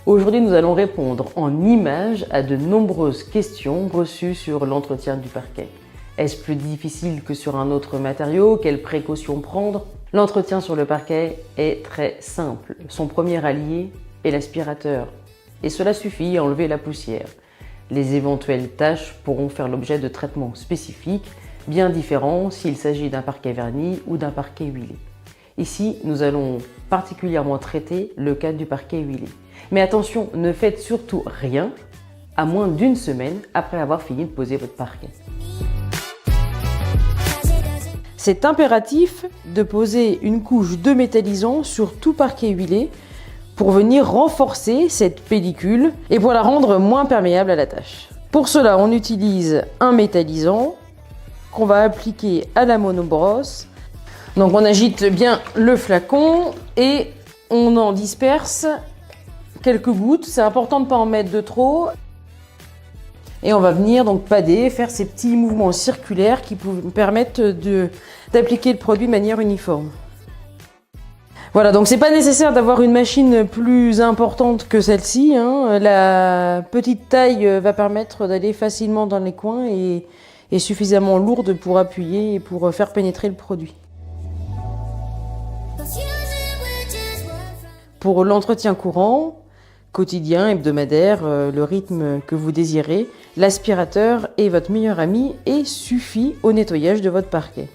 Aujourd'hui, nous allons répondre en images à de nombreuses questions reçues sur l'entretien du parquet. Est-ce plus difficile que sur un autre matériau? Quelles précautions prendre? L'entretien sur le parquet est très simple. Son premier allié est l'aspirateur. Et cela suffit à enlever la poussière. Les éventuelles taches pourront faire l'objet de traitements spécifiques, bien différents s'il s'agit d'un parquet verni ou d'un parquet huilé. Ici, nous allons particulièrement traiter le cas du parquet huilé. Mais attention, ne faites surtout rien à moins d'une semaine après avoir fini de poser votre parquet. C'est impératif de poser une couche de métallisant sur tout parquet huilé pour venir renforcer cette pellicule et pour la rendre moins perméable à la tâche. Pour cela, on utilise un métallisant qu'on va appliquer à la monobrosse. Donc on agite bien le flacon et on en disperse quelques gouttes. C'est important de ne pas en mettre de trop. Et on va venir donc pader, faire ces petits mouvements circulaires qui permettent d'appliquer le produit de manière uniforme. Voilà, donc c'est pas nécessaire d'avoir une machine plus importante que celle-ci, hein. La petite taille va permettre d'aller facilement dans les coins et est suffisamment lourde pour appuyer et pour faire pénétrer le produit. Pour l'entretien courant, quotidien, hebdomadaire, le rythme que vous désirez, l'aspirateur est votre meilleur ami et suffit au nettoyage de votre parquet.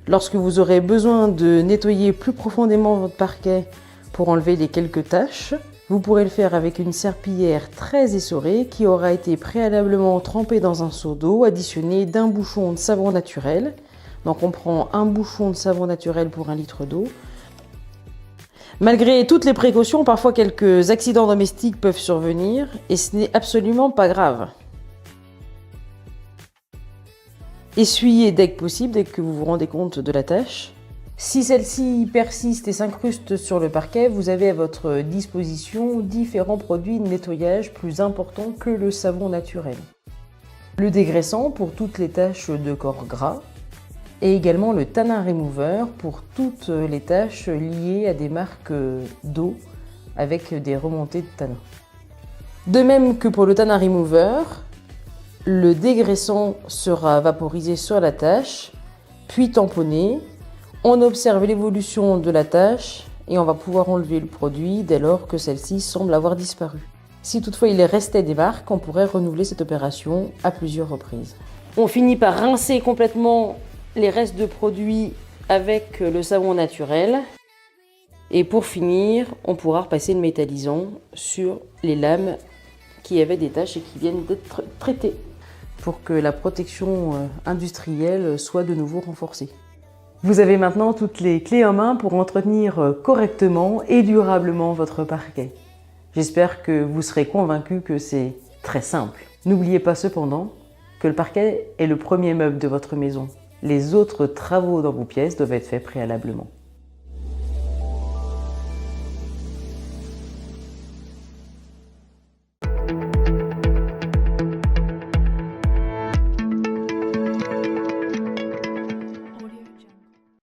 Lorsque vous aurez besoin de nettoyer plus profondément votre parquet pour enlever les quelques taches, vous pourrez le faire avec une serpillière très essorée qui aura été préalablement trempée dans un seau d'eau additionné d'un bouchon de savon naturel. Donc on prend un bouchon de savon naturel pour 1 litre d'eau. Malgré toutes les précautions, parfois quelques accidents domestiques peuvent survenir et ce n'est absolument pas grave. Essuyez dès que possible, dès que vous vous rendez compte de la tâche. Si celle-ci persiste et s'incruste sur le parquet, vous avez à votre disposition différents produits de nettoyage plus importants que le savon naturel. Le dégraissant pour toutes les taches de corps gras et également le tannin remover pour toutes les taches liées à des marques d'eau avec des remontées de tanin. De même que pour le tannin remover, le dégraissant sera vaporisé sur la tâche, puis tamponné. On observe l'évolution de la tâche et on va pouvoir enlever le produit dès lors que celle-ci semble avoir disparu. Si toutefois il restait des marques, on pourrait renouveler cette opération à plusieurs reprises. On finit par rincer complètement les restes de produits avec le savon naturel. Et pour finir, on pourra repasser le métallisant sur les lames qui avaient des taches et qui viennent d'être traitées pour que la protection industrielle soit de nouveau renforcée. Vous avez maintenant toutes les clés en main pour entretenir correctement et durablement votre parquet. J'espère que vous serez convaincus que c'est très simple. N'oubliez pas cependant que le parquet est le premier meuble de votre maison. Les autres travaux dans vos pièces doivent être faits préalablement.